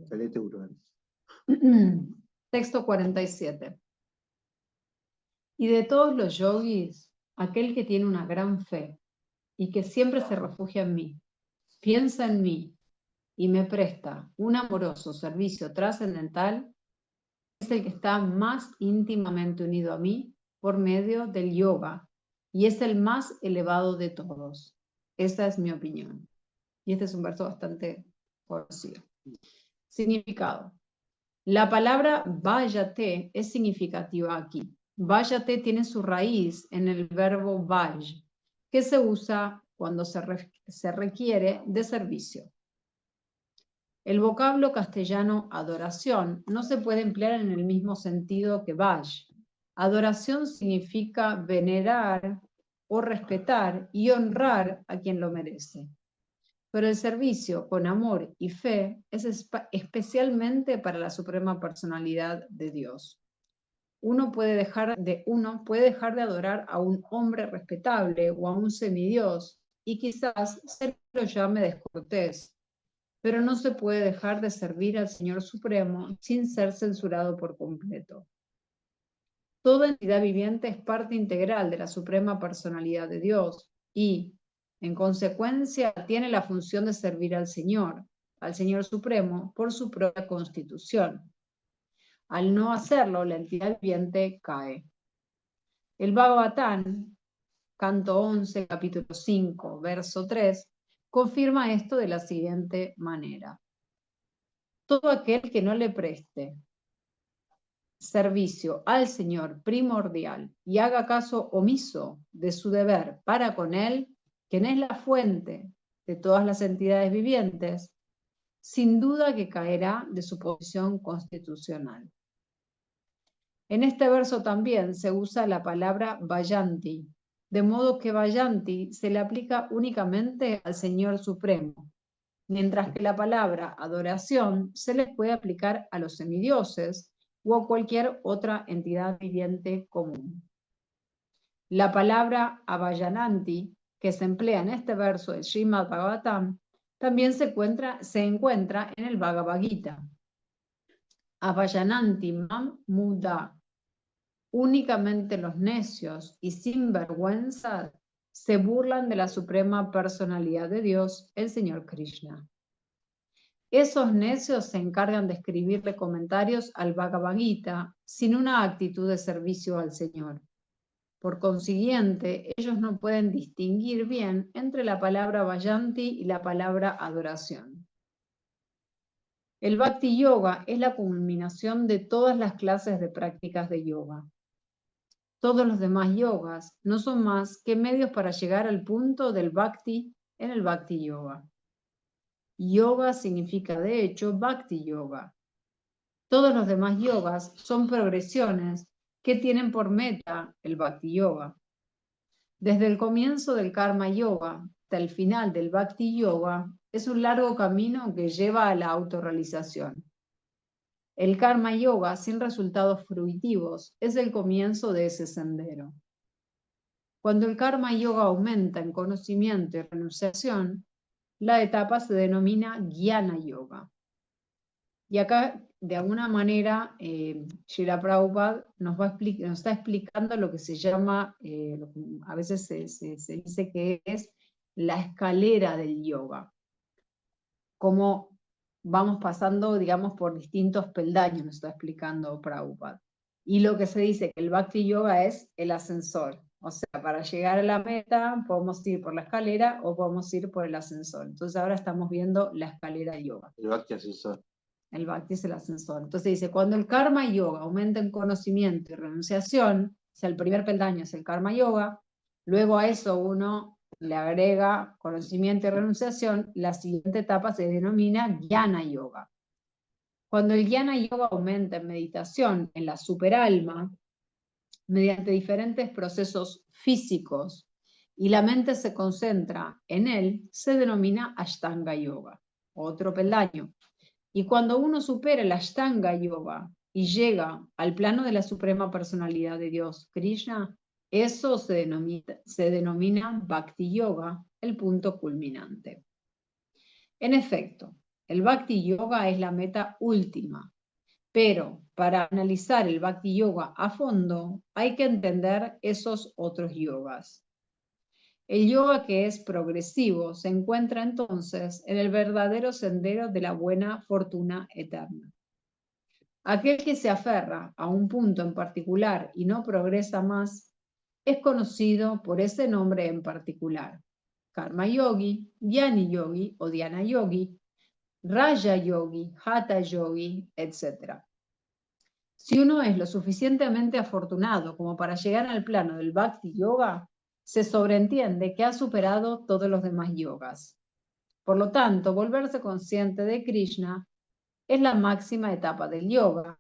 Salete uno antes. Texto 47. Y de todos los yogis, aquel que tiene una gran fe y que siempre se refugia en mí, piensa en mí y me presta un amoroso servicio trascendental, es el que está más íntimamente unido a mí por medio del yoga y es el más elevado de todos. Esa es mi opinión. Y este es un verso bastante conocido. Significado. La palabra váyate es significativa aquí. Váyate tiene su raíz en el verbo vaj, que se usa cuando se requiere de servicio. El vocablo castellano adoración no se puede emplear en el mismo sentido que vaj. Adoración significa venerar o respetar y honrar a quien lo merece. Pero el servicio con amor y fe es especialmente para la suprema personalidad de Dios. Uno puede dejar de adorar a un hombre respetable o a un semidios y quizás se lo llame descortés, pero no se puede dejar de servir al Señor Supremo sin ser censurado por completo. Toda entidad viviente es parte integral de la suprema personalidad de Dios y, en consecuencia, tiene la función de servir al Señor Supremo, por su propia constitución. Al no hacerlo, la entidad viviente cae. El Bhagavatam, canto 11, capítulo 5, verso 3, confirma esto de la siguiente manera. Todo aquel que no le preste servicio al Señor primordial y haga caso omiso de su deber para con Él, quien es la fuente de todas las entidades vivientes, sin duda que caerá de su posición constitucional. En este verso también se usa la palabra Vayanti, de modo que Vayanti se le aplica únicamente al Señor Supremo, mientras que la palabra adoración se le puede aplicar a los semidioses o a cualquier otra entidad viviente común. La palabra avayananti, que se emplea en este verso del Srimad Bhagavatam, también se encuentra en el Bhagavad Gita. Avayananti mam muda. Únicamente los necios y sinvergüenza se burlan de la suprema personalidad de Dios, el Señor Krishna. Esos necios se encargan de escribirle comentarios al Bhagavad Gita sin una actitud de servicio al Señor. Por consiguiente, ellos no pueden distinguir bien entre la palabra Vayanti y la palabra adoración. El Bhakti Yoga es la culminación de todas las clases de prácticas de yoga. Todos los demás yogas no son más que medios para llegar al punto del Bhakti en el Bhakti Yoga. Yoga significa de hecho Bhakti Yoga. Todos los demás yogas son progresiones que tienen por meta el Bhakti Yoga. Desde el comienzo del Karma Yoga hasta el final del Bhakti Yoga es un largo camino que lleva a la autorrealización. El Karma Yoga sin resultados fruitivos es el comienzo de ese sendero. Cuando el Karma Yoga aumenta en conocimiento y renunciación, la etapa se denomina Jnana Yoga. Y acá, de alguna manera, Srila Prabhupada nos está explicando lo que se llama, a veces se dice que es la escalera del yoga. Cómo vamos pasando, digamos, por distintos peldaños, nos está explicando Prabhupada. Y lo que se dice que el Bhakti Yoga es el ascensor. O sea, para llegar a la meta podemos ir por la escalera o podemos ir por el ascensor. Entonces ahora estamos viendo la escalera de yoga. El Bhakti ascensor. El Bhakti es el ascensor. Entonces dice, cuando el Karma Yoga aumenta en conocimiento y renunciación, o sea, el primer peldaño es el Karma Yoga, luego a eso uno le agrega conocimiento y renunciación, la siguiente etapa se denomina Jnana Yoga. Cuando el Jnana Yoga aumenta en meditación en la superalma, mediante diferentes procesos físicos, y la mente se concentra en él, se denomina Ashtanga Yoga, otro peldaño. Y cuando uno supera el Ashtanga Yoga y llega al plano de la suprema personalidad de Dios, Krishna, eso se denomina Bhakti Yoga, el punto culminante. En efecto, el Bhakti Yoga es la meta última, pero para analizar el Bhakti Yoga a fondo hay que entender esos otros yogas. El yoga que es progresivo se encuentra entonces en el verdadero sendero de la buena fortuna eterna. Aquel que se aferra a un punto en particular y no progresa más, es conocido por ese nombre en particular: Karma Yogi, Jnani Yogi o Dhyana Yogi, Raja Yogi, Hatha Yogi, etc. Si uno es lo suficientemente afortunado como para llegar al plano del Bhakti Yoga, se sobreentiende que ha superado todos los demás yogas. Por lo tanto, volverse consciente de Krishna es la máxima etapa del yoga,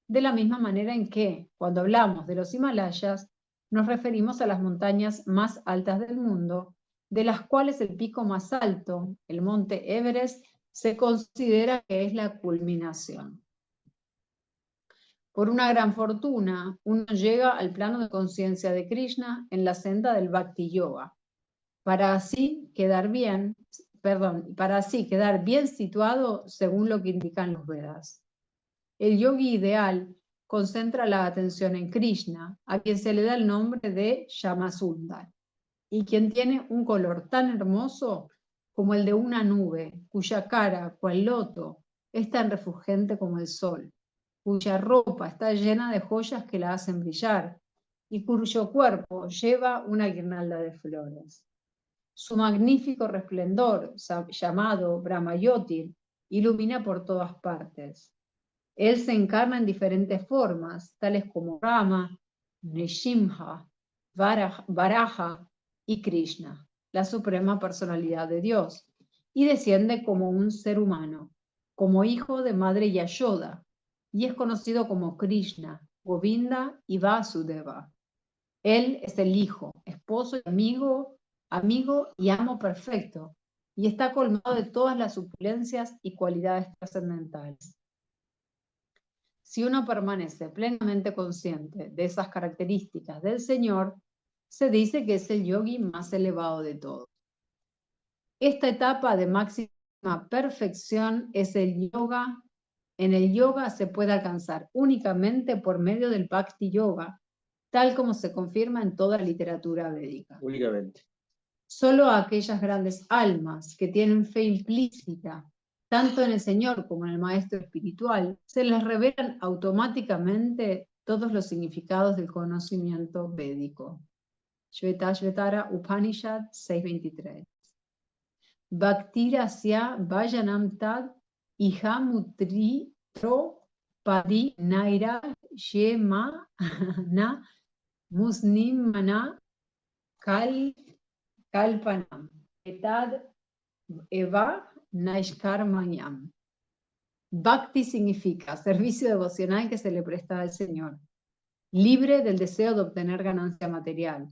de la misma manera en que, cuando hablamos de los Himalayas, nos referimos a las montañas más altas del mundo, de las cuales el pico más alto, el monte Everest, se considera que es la culminación. Por una gran fortuna, uno llega al plano de conciencia de Krishna en la senda del Bhakti Yoga, para así quedar bien situado según lo que indican los Vedas. El yogi ideal concentra la atención en Krishna, a quien se le da el nombre de Shamasundar, y quien tiene un color tan hermoso como el de una nube, cuya cara, cual loto, es tan refulgente como el sol, cuya ropa está llena de joyas que la hacen brillar, y cuyo cuerpo lleva una guirnalda de flores. Su magnífico resplendor, llamado Brahmayotir, ilumina por todas partes. Él se encarna en diferentes formas, tales como Rama, Nrsimha, Varaha y Krishna, la suprema personalidad de Dios, y desciende como un ser humano, como hijo de madre Yashoda, y es conocido como Krishna, Govinda y Vasudeva. Él es el hijo, esposo y amigo y amo perfecto, y está colmado de todas las opulencias y cualidades trascendentales. Si uno permanece plenamente consciente de esas características del Señor, se dice que es el yogi más elevado de todos. Esta etapa de máxima perfección es el yoga. En el yoga se puede alcanzar únicamente por medio del Bhakti Yoga, tal como se confirma en toda literatura védica. Únicamente. Solo a aquellas grandes almas que tienen fe implícita, tanto en el Señor como en el Maestro Espiritual, se les revelan automáticamente todos los significados del conocimiento védico. Shvetashvetara Upanishad 6.23. Bhaktirasya Vajanam Tad Ihamutri Tro Padi Naira Shema Na Musnimana Kalpanam Etad Eva Naishkarmayam. Bhakti significa servicio devocional que se le presta al Señor, libre del deseo de obtener ganancia material,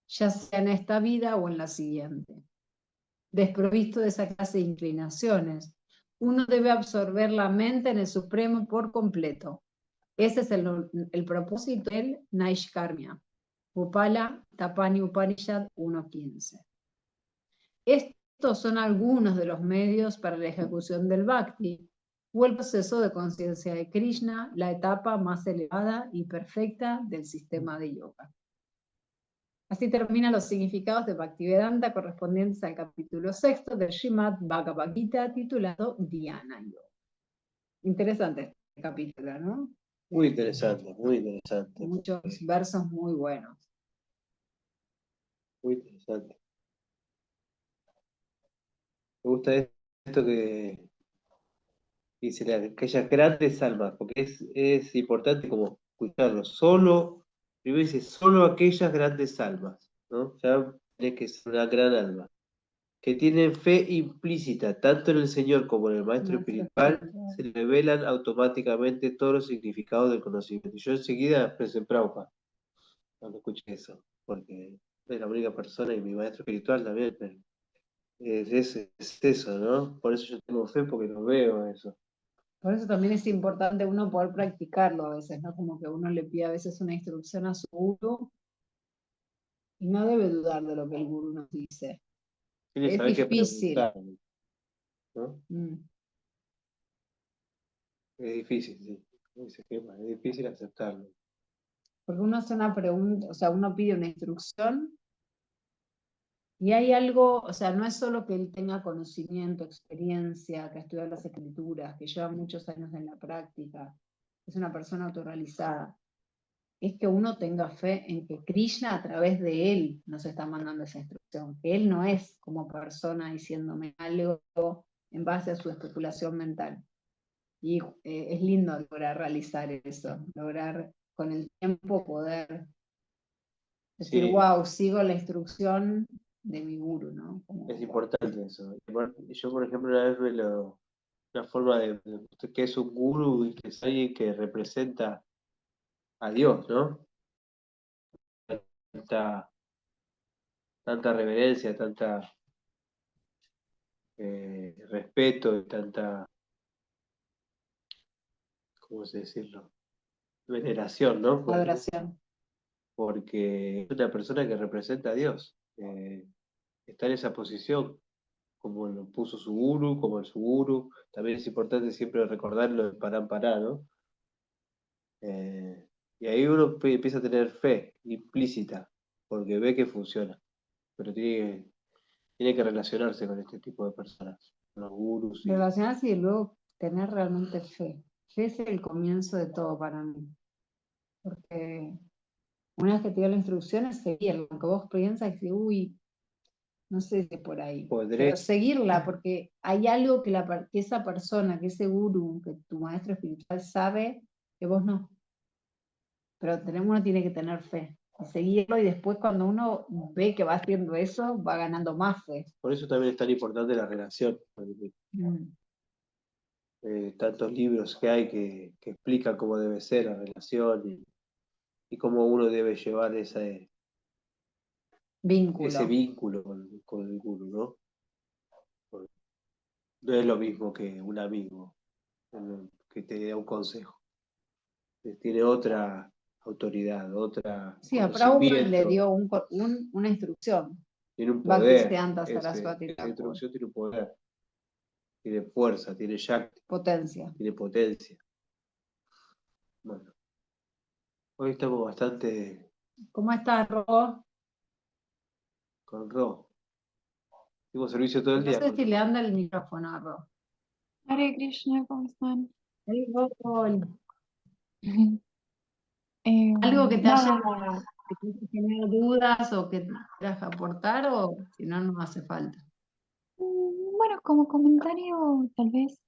ya sea en esta vida o en la siguiente. Desprovisto de esa clase de inclinaciones, uno debe absorber la mente en el Supremo por completo. Ese es el propósito del Naishkarmya. Upala Tapani Upanishad 1.15. Estos son algunos de los medios para la ejecución del Bhakti, o el proceso de conciencia de Krishna, la etapa más elevada y perfecta del sistema de yoga. Así terminan los significados de Bhaktivedanta correspondientes al capítulo 6 del Srimad Bhagavad Gita titulado Dhyana Yoga. Interesante este capítulo, ¿no? Muy interesante, muy interesante. Muchos versos muy buenos. Muy interesante. Me gusta esto que dice aquellas grandes almas, porque es importante como escucharlo. Primero dice, solo aquellas grandes almas, ¿no? Ya tiene que ser una gran alma, que tienen fe implícita, tanto en el Señor como en el Maestro Espiritual, se revelan automáticamente todos los significados del conocimiento. Y yo enseguida pensé en Prabhupada, cuando escuché eso, porque es la única persona y mi Maestro Espiritual también. Es eso, ¿no? Por eso yo tengo fe, porque lo veo eso. Por eso también es importante uno poder practicarlo a veces, ¿no? Como que uno le pide a veces una instrucción a su gurú y no debe dudar de lo que el gurú nos dice. Tiene que Es saber qué difícil. preguntar, ¿no? Mm. Es difícil, sí. Dice que es difícil aceptarlo. Porque uno hace una pregunta, o sea, uno pide una instrucción y hay algo, o sea, no es solo que él tenga conocimiento, experiencia, que estudia las escrituras, que lleva muchos años en la práctica, es una persona autorrealizada. Es que uno tenga fe en que Krishna a través de él nos está mandando esa instrucción, que él no es como persona diciéndome algo en base a su especulación mental. Y es lindo lograr realizar eso, lograr con el tiempo poder decir, Sí, wow, sigo la instrucción de mi guru, ¿no? Como, es wow. importante eso. Yo, por ejemplo, una vez una forma de que es un guru y que es alguien que representa a Dios, ¿no? Tanta, tanta reverencia, tanta respeto y tanta, ¿cómo se decirlo? Veneración, ¿no? Adoración. Porque es una persona que representa a Dios. Está en esa posición, como lo puso su guru, como el su guru. También es importante siempre recordarlo de Parampara, ¿no? Y ahí uno empieza a tener fe implícita, porque ve que funciona. Pero tiene que relacionarse con este tipo de personas, con los gurus. Relacionarse y luego tener realmente fe. Fe es el comienzo de todo para mí. Porque una vez que te dio la instrucción es seguirla, aunque vos piensas que, uy, no sé si por ahí, pero seguirla, porque hay algo que, que esa persona, que ese gurú, que tu maestro espiritual sabe que vos no. Pero uno tiene que tener fe y seguirlo, y después cuando uno ve que va haciendo eso, va ganando más fe. Por eso también es tan importante la relación. Tantos libros que hay que explican cómo debe ser la relación y cómo uno debe llevar ese Vínculo. vínculo con el guru, ¿no? No es lo mismo que un amigo que te da un consejo. Tiene otra autoridad, otra Sí, a Prabhupada le conocimiento, dio una instrucción. tiene un Bhakti poder. Siddhanta Saraswati Esa Thakur. introducción tiene un poder, tiene fuerza, tiene shakti, Potencia. tiene potencia. Bueno, hoy estamos bastante ¿Cómo estás, Ro? con Ro. Hicimos servicio todo el No día sé con si Ro. le anda el micrófono a Ro. Hare Krishna, ¿cómo están? Hey, Ro, Eh, ¿algo que te nada, haya generado dudas o que quieras aportar o si no, no hace falta? bueno, como comentario, tal vez,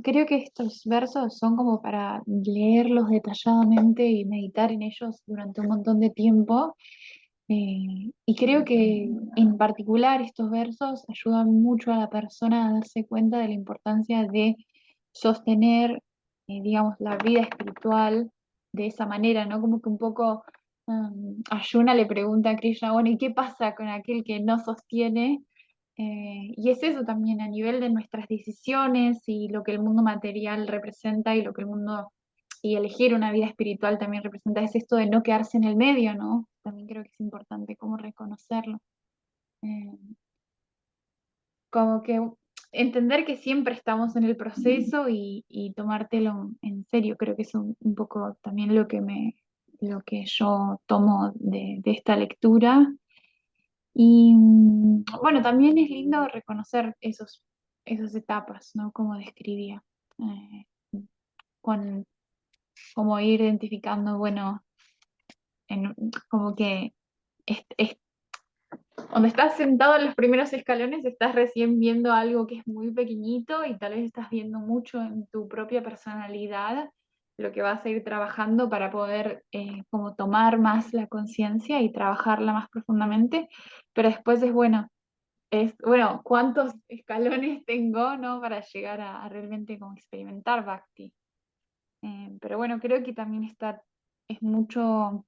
creo que estos versos son como para leerlos detalladamente y meditar en ellos durante un montón de tiempo. Y creo que en particular estos versos ayudan mucho a la persona a darse cuenta de la importancia de sostener, digamos, la vida espiritual de esa manera, ¿no? Como que un poco Arjuna le pregunta a Krishna, bueno, ¿y qué pasa con aquel que no sostiene? Y es eso también a nivel de nuestras decisiones y lo que el mundo material representa y lo que el mundo y elegir una vida espiritual también representa, es esto de no quedarse en el medio, ¿no? También creo que es importante como reconocerlo. Eh, Como que entender que siempre estamos en el proceso y tomártelo en serio, creo que es un poco también lo que yo tomo de esta lectura. Y bueno, también es lindo reconocer esas etapas, ¿no? Como describía. Eh, con, como ir identificando, bueno, como que cuando estás sentado en los primeros escalones estás recién viendo algo que es muy pequeñito y tal vez estás viendo mucho en tu propia personalidad lo que vas a ir trabajando para poder como tomar más la conciencia y trabajarla más profundamente, pero después bueno, ¿cuántos escalones tengo, ¿no? Para llegar a realmente como experimentar Bhakti? Pero bueno, creo que también es mucho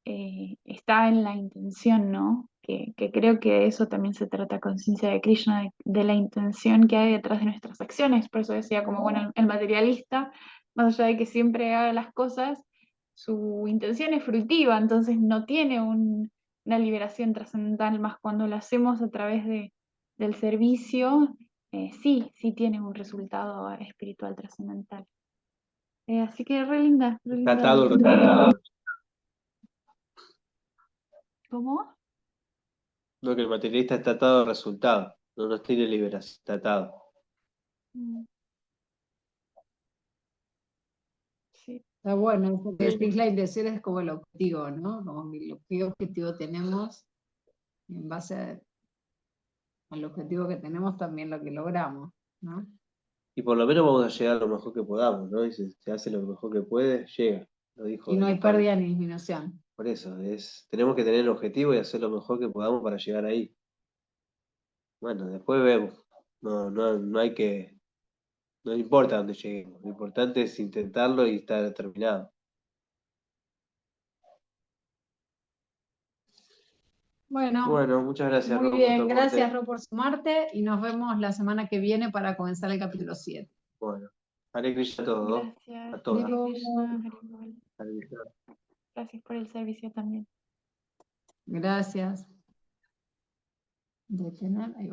está en la intención, ¿no? Que creo que eso también se trata conciencia de Krishna, de la intención que hay detrás de nuestras acciones. Por eso decía, como bueno, el materialista, más allá de que siempre haga las cosas, su intención es fruitiva, entonces no tiene una liberación trascendental, más cuando lo hacemos a través del servicio, sí tiene un resultado espiritual trascendental. Así que re Está linda. atado el resultado. ¿Cómo? No, que el materialista está atado al resultado. No nos tiene liberación, está atado. Mm, sí. Está bueno, porque Sí. decís la intención es como el objetivo, ¿no? Como que qué objetivo tenemos y en base al objetivo que tenemos también lo que logramos, ¿no? Y por lo menos vamos a llegar lo mejor que podamos, ¿no? Y si se hace lo mejor que puede, llega. Lo dijo Y no hay Gopal. pérdida ni disminución. Por eso, tenemos que tener el objetivo y hacer lo mejor que podamos para llegar ahí. Bueno, después vemos. No hay que, no importa dónde lleguemos. Lo importante es intentarlo y estar determinado. Bueno, Bueno, muchas gracias, muy Ro, por tu bien. aporte. Gracias, Ro, por sumarte y nos vemos la semana que viene para comenzar el capítulo 7. Bueno, Hare Krishna a todos, Gracias, a Hare todas. Krishna, Hare Bol. Hare Krishna. Gracias por el servicio también. Gracias. Detener, ahí va.